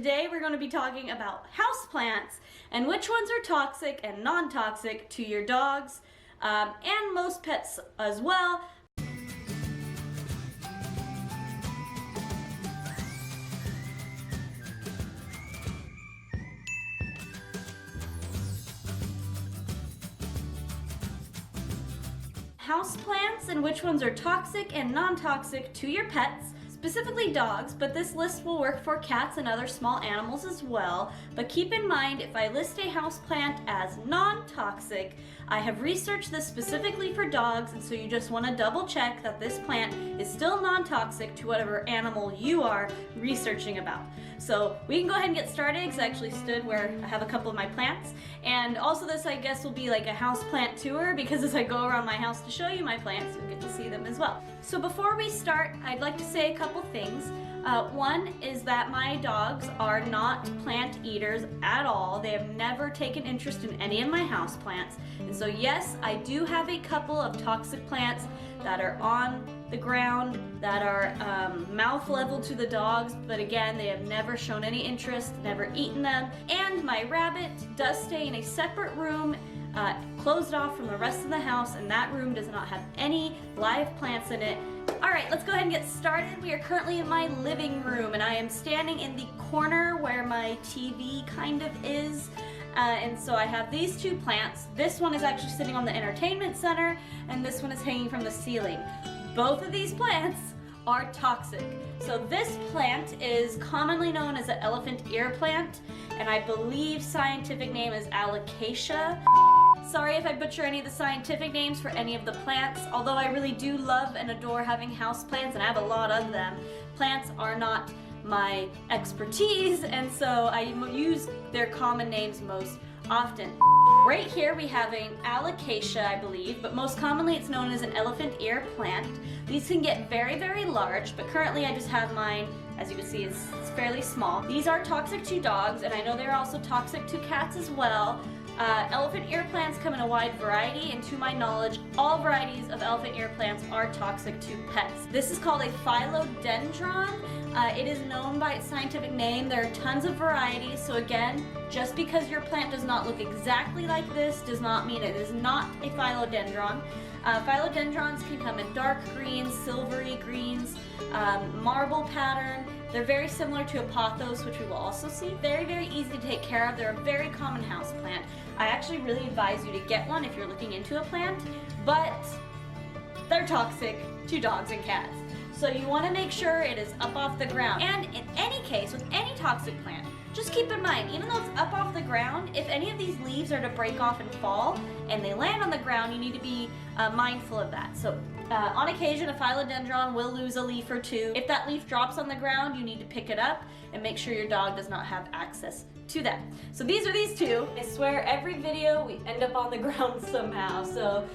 Today we're going to be talking about houseplants and which ones are toxic and non-toxic to your dogs and most pets as well. Houseplants and which ones are toxic and non-toxic to your pets, specifically dogs, but this list will work for cats and other small animals as well. But keep in mind, if I list a houseplant as non-toxic, I have researched this specifically for dogs, and so you just want to double check that this plant is still non-toxic to whatever animal you are researching about. So we can go ahead and get started, because I actually stood where I have a couple of my plants. And also this, I guess, will be like a houseplant tour, because as I go around my house to show you my plants, you'll get to see them as well. So before we start, I'd like to say a couple things. One is that my dogs are not plant eaters at all. They have never taken interest in any of my houseplants. And so yes, I do have a couple of toxic plants that are on the ground, that are mouth level to the dogs, but again, they have never shown any interest, never eaten them. And my rabbit does stay in a separate room, closed off from the rest of the house, and that room does not have any live plants in it. Alright, let's go ahead and get started. We are currently in my living room, and I am standing in the corner where my TV kind of is. And so I have these two plants. This one is actually sitting on the entertainment center, and this one is hanging from the ceiling. Both of these plants are toxic. So this plant is commonly known as an elephant ear plant, and I believe scientific name is Alocasia. Sorry if I butcher any of the scientific names for any of the plants, although I really do love and adore having houseplants, and I have a lot of them. Plants are not my expertise, and so I use their common names most often. Right here we have an Alocasia, I believe, but most commonly it's known as an elephant ear plant. These can get very, very large, but currently I just have mine, as you can see, it's fairly small. These are toxic to dogs, and I know they're also toxic to cats as well. Elephant ear plants come in a wide variety, and to my knowledge, all varieties of elephant ear plants are toxic to pets. This is called a philodendron. It is known by its scientific name. There are tons of varieties, so again, just because your plant does not look exactly like this does not mean it is not a philodendron. Philodendrons can come in dark greens, silvery greens, marble pattern. They're very similar to a pothos, which we will also see. Very, very easy to take care of. They're a very common house plant. I actually really advise you to get one if you're looking into a plant, but they're toxic to dogs and cats. So you want to make sure it is up off the ground. And in any case, with any toxic plant, just keep in mind, even though it's up off the ground, if any of these leaves are to break off and fall and they land on the ground, you need to be mindful of that. So on occasion, a philodendron will lose a leaf or two. If that leaf drops on the ground, you need to pick it up and make sure your dog does not have access to that. So these are these two. I swear every video we end up on the ground somehow. So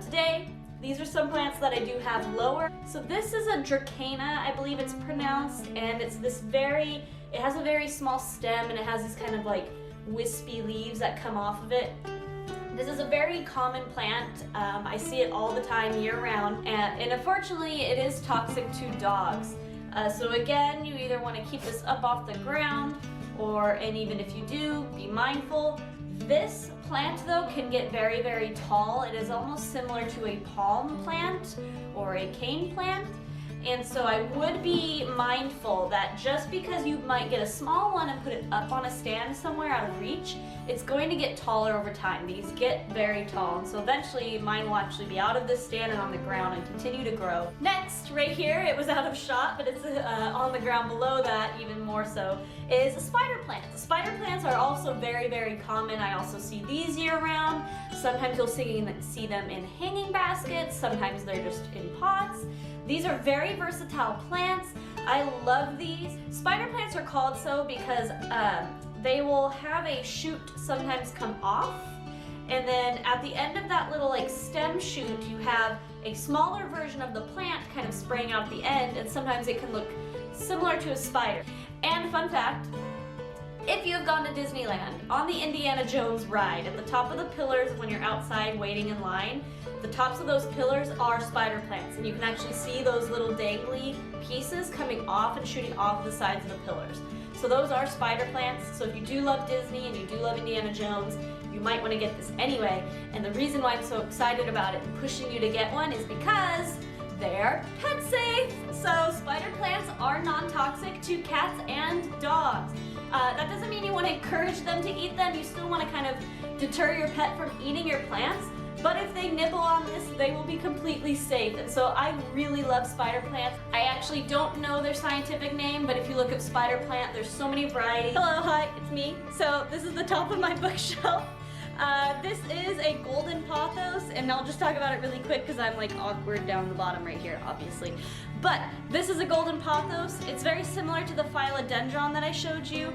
today, these are some plants that I do have lower. So this is a Dracana, I believe it's pronounced, and it's this it has a very small stem, and it has these kind of like wispy leaves that come off of it. This is a very common plant. I see it all the time year round, and unfortunately it is toxic to dogs. So again, you either want to keep this up off the ground, and even if you do, be mindful. This plant though can get very, very tall. It is almost similar to a palm plant or a cane plant. And so I would be mindful that just because you might get a small one and put it up on a stand somewhere out of reach, it's going to get taller over time. These get very tall, and so eventually mine will actually be out of this stand and on the ground and continue to grow. Next, right here, it was out of shot, but it's on the ground below that even more so, is a spider plant. The spider plants are also very, very common. I also see these year round. Sometimes you'll see them in hanging baskets, sometimes they're just in pots. These are very versatile plants. I love these. Spider plants are called so because they will have a shoot sometimes come off, and then at the end of that little like stem shoot, you have a smaller version of the plant kind of spraying out at the end, and sometimes it can look similar to a spider. And fun fact, if you have gone to Disneyland, on the Indiana Jones ride, at the top of the pillars when you're outside waiting in line, the tops of those pillars are spider plants, and you can actually see those little dangly pieces coming off and shooting off the sides of the pillars. So So those are spider plants. So if you do love Disney and you do love Indiana Jones, you might want to get this anyway. And the reason why I'm so excited about it and pushing you to get one is because they're pet safe. So spider plants are non-toxic to cats and dogs. That doesn't mean you want to encourage them to eat them. You still want to kind of deter your pet from eating your plants. But if they nibble on this, they will be completely safe. And so I really love spider plants. I actually don't know their scientific name, but if you look up spider plant, there's so many varieties. Hello, hi, it's me. So this is the top of my bookshelf. This is a golden pothos, and I'll just talk about it really quick because I'm like awkward down the bottom right here, obviously. But this is a golden pothos. It's very similar to the philodendron that I showed you.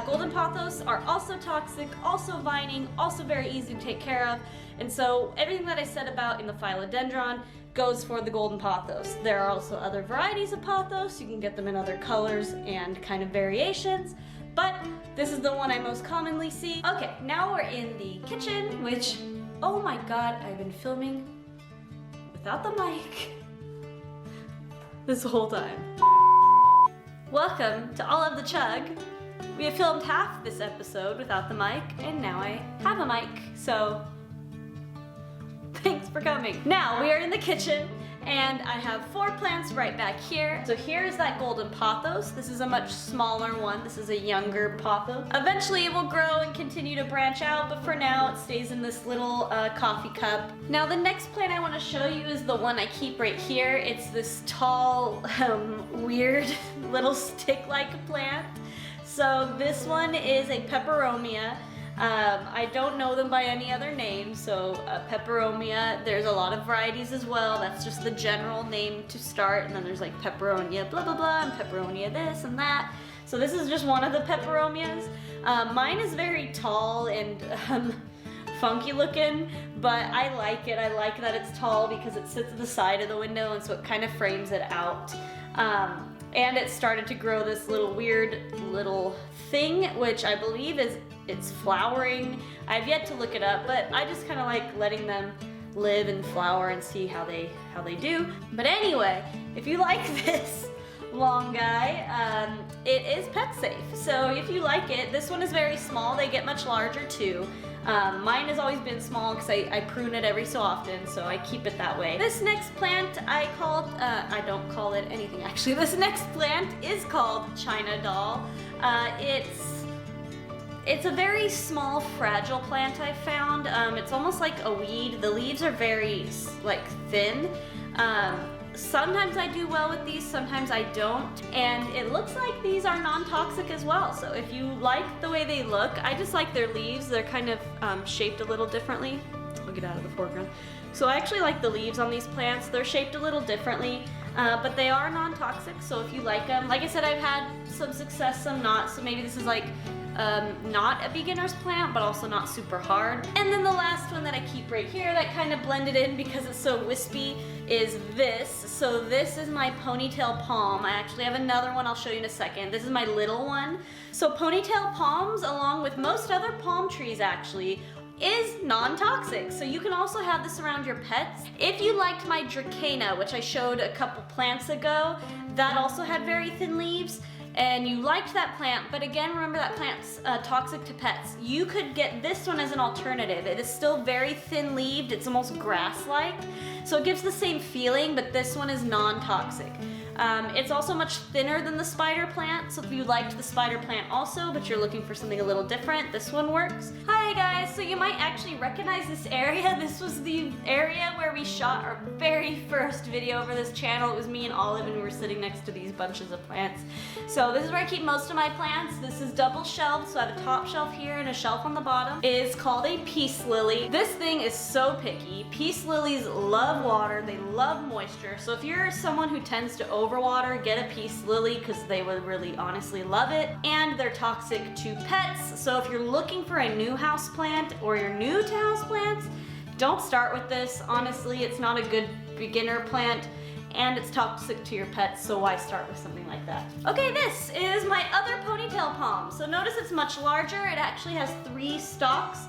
Golden pothos are also toxic, also vining, also very easy to take care of. And so everything that I said about in the philodendron goes for the golden pothos. There are also other varieties of pothos. You can get them in other colors and kind of variations. But this is the one I most commonly see. Okay, now we're in the kitchen, which, oh my God, I've been filming without the mic this whole time. Welcome to All of the Chug. We have filmed half this episode without the mic, and now I have a mic, so thanks for coming. Now we are in the kitchen, and I have 4 plants right back here. So here's that golden pothos. This is a much smaller one. This is a younger pothos. Eventually it will grow and continue to branch out, but for now it stays in this little coffee cup. Now the next plant I want to show you is the one I keep right here. It's this tall, weird little stick-like plant. So this one is a peperomia. I don't know them by any other name, so peperomia, there's a lot of varieties as well. That's just the general name to start, and then there's like peperonia blah blah blah, and peperonia this and that. So this is just one of the peperomias. Mine is very tall and funky looking, but I like it. I like that it's tall because it sits at the side of the window, and so it kind of frames it out. And it started to grow this little weird little thing, which I believe is it's flowering. I've yet to look it up, but I just kind of like letting them live and flower and see how they do. But anyway, if you like this long guy, it is pet safe. So if you like it, this one is very small. They get much larger too. Mine has always been small because I prune it every so often, so I keep it that way. This next plant I don't call it anything actually. This next plant is called China Doll. It's a very small, fragile plant I found. It's almost like a weed. The leaves are very like thin. Sometimes I do well with these, sometimes I don't. And it looks like these are non-toxic as well. So if you like the way they look, I just like their leaves. They're kind of shaped a little differently. I'll get out of the foreground. So I actually like the leaves on these plants. They're shaped a little differently, but they are non-toxic. So if you like them, like I said, I've had some success, some not. So maybe this is like not a beginner's plant, but also not super hard. And then the last one that I keep right here that kind of blended in because it's so wispy is this. So this is my ponytail palm. I actually have another one I'll show you in a second. This is my little one. So ponytail palms, along with most other palm trees actually, is non-toxic. So you can also have this around your pets. If you liked my Dracena, which I showed a couple plants ago, that also had very thin leaves, and you liked that plant, but again, remember that plant's toxic to pets. You could get this one as an alternative. It is still very thin-leaved, it's almost grass-like, so it gives the same feeling, but this one is non-toxic. It's also much thinner than the spider plant, so if you liked the spider plant also, but you're looking for something a little different, this one works. Hi guys, so you might actually recognize this area. This was the area where we shot our very first video for this channel. It was me and Olive, and we were sitting next to these bunches of plants. So this is where I keep most of my plants. This is double shelved, so I have a top shelf here and a shelf on the bottom. It is called a peace lily. This thing is so picky. Peace lilies love water, they love moisture, so if you're someone who tends to overwater, get a peace lily because they would really honestly love it. And they're toxic to pets, so if you're looking for a new house plant or you're new to house plants, don't start with this. Honestly, it's not a good beginner plant and it's toxic to your pets, so why start with something like that? Okay, this is my other ponytail palm. So notice it's much larger. It actually has 3 stalks.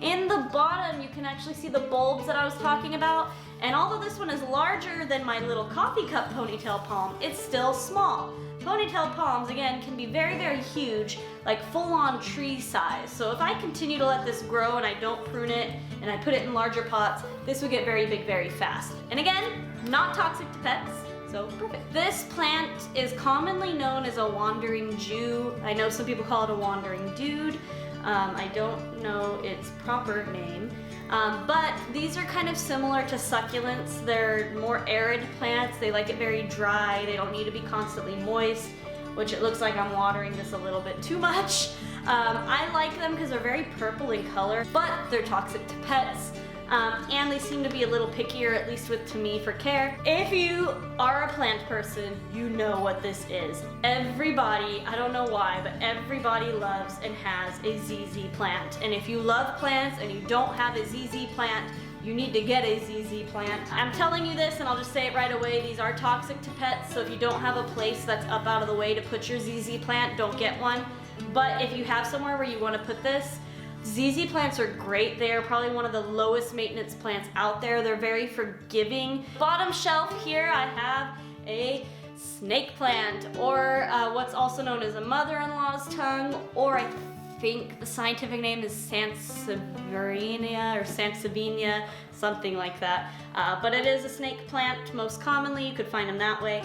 In the bottom, you can actually see the bulbs that I was talking about. And although this one is larger than my little coffee cup ponytail palm, it's still small. Ponytail palms, again, can be very, very huge, like full-on tree size. So if I continue to let this grow and I don't prune it and I put it in larger pots, this would get very big very fast. And again, not toxic to pets. So perfect. This plant is commonly known as a wandering Jew. I know some people call it a wandering dude. I don't know its proper name. But these are kind of similar to succulents. They're more arid plants. They like it very dry. They don't need to be constantly moist, which it looks like I'm watering this a little bit too much. I like them because they're very purple in color, but they're toxic to pets. And they seem to be a little pickier, at least to me, for care. If you are a plant person, you know what this is. Everybody, I don't know why, but everybody loves and has a ZZ plant. And if you love plants and you don't have a ZZ plant, you need to get a ZZ plant. I'm telling you this, and I'll just say it right away, these are toxic to pets, so if you don't have a place that's up out of the way to put your ZZ plant, don't get one. But if you have somewhere where you want to put this, ZZ plants are great. They are probably one of the lowest maintenance plants out there. They're very forgiving. Bottom shelf here, I have a snake plant, or what's also known as a mother-in-law's tongue, or I think the scientific name is Sansevieria or Sansevieria, something like that. But it is a snake plant most commonly. You could find them that way.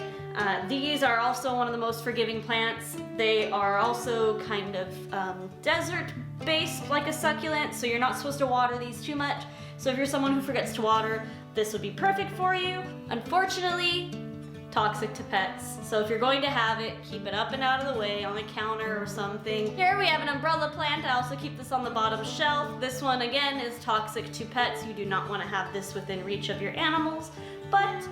These are also one of the most forgiving plants. They are also kind of desert-based like a succulent, so you're not supposed to water these too much. So if you're someone who forgets to water, this would be perfect for you. Unfortunately, toxic to pets. So if you're going to have it, keep it up and out of the way on a counter or something. Here we have an umbrella plant. I also keep this on the bottom shelf. This one again is toxic to pets. You do not want to have this within reach of your animals, but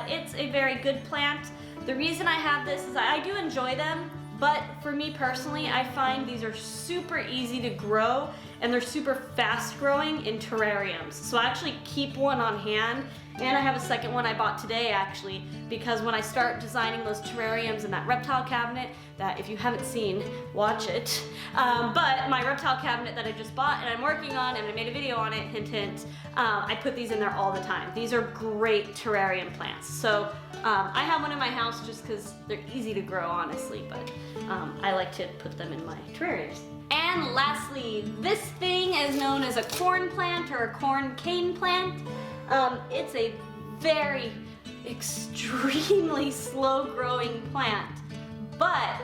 it's a very good plant. The reason I have this is I do enjoy them, but for me personally, I find these are super easy to grow and they're super fast growing in terrariums. So I actually keep one on hand, and I have a second one I bought today actually, because when I start designing those terrariums in that reptile cabinet, that if you haven't seen, watch it. But my reptile cabinet that I just bought and I'm working on, and I made a video on it, hint hint, I put these in there all the time. These are great terrarium plants. So I have one in my house just because they're easy to grow, honestly, but I like to put them in my terrariums. And lastly, this thing is known as a corn plant or a corn cane plant. It's a very extremely slow growing plant, but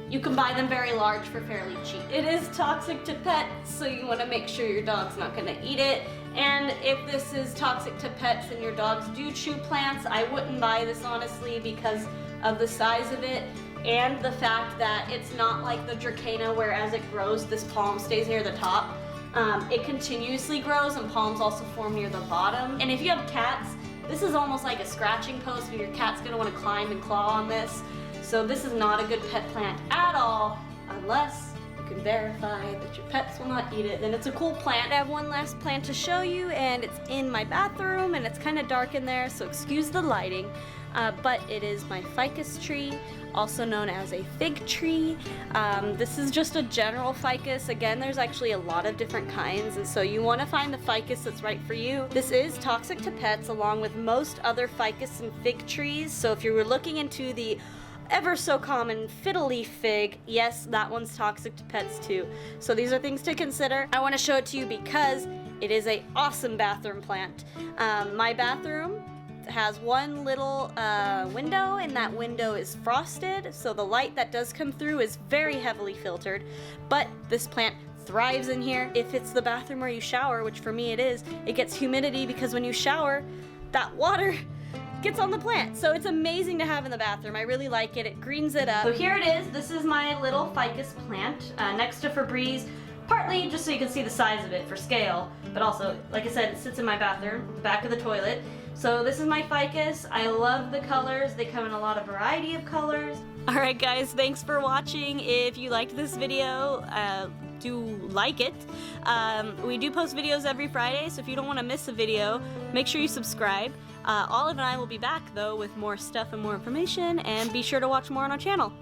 you can buy them very large for fairly cheap. It is toxic to pets, so you want to make sure your dog's not going to eat it. And if this is toxic to pets and your dogs do chew plants, I wouldn't buy this honestly because of the size of it and the fact that it's not like the Dracaena where as it grows this palm stays near the top. It continuously grows and palms also form near the bottom. And if you have cats, this is almost like a scratching post where your cat's going to want to climb and claw on this. So this is not a good pet plant at all unless you can verify that your pets will not eat it. Then it's a cool plant. I have one last plant to show you, and it's in my bathroom and it's kind of dark in there, so excuse the lighting. But it is my ficus tree, also known as a fig tree. This is just a general ficus. Again, there's actually a lot of different kinds, and so you want to find the ficus that's right for you. This is toxic to pets along with most other ficus and fig trees, so if you were looking into the ever so common fiddle leaf fig, yes, that one's toxic to pets too. So these are things to consider. I want to show it to you because it is an awesome bathroom plant. My bathroom has one little window, and that window is frosted, so the light that does come through is very heavily filtered, but this plant thrives in here. If it's the bathroom where you shower, which for me it is, it gets humidity because when you shower, that water gets on the plant. So it's amazing to have in the bathroom. I really like it. It greens it up. So here it is. This is my little ficus plant next to Febreze. Partly just so you can see the size of it for scale, but also, like I said, it sits in my bathroom, the back of the toilet. So this is my ficus. I love the colors. They come in a lot of variety of colors. Alright guys, thanks for watching. If you liked this video, do like it. We do post videos every Friday, so if you don't want to miss a video, make sure you subscribe. Olive and I will be back though with more stuff and more information, and be sure to watch more on our channel.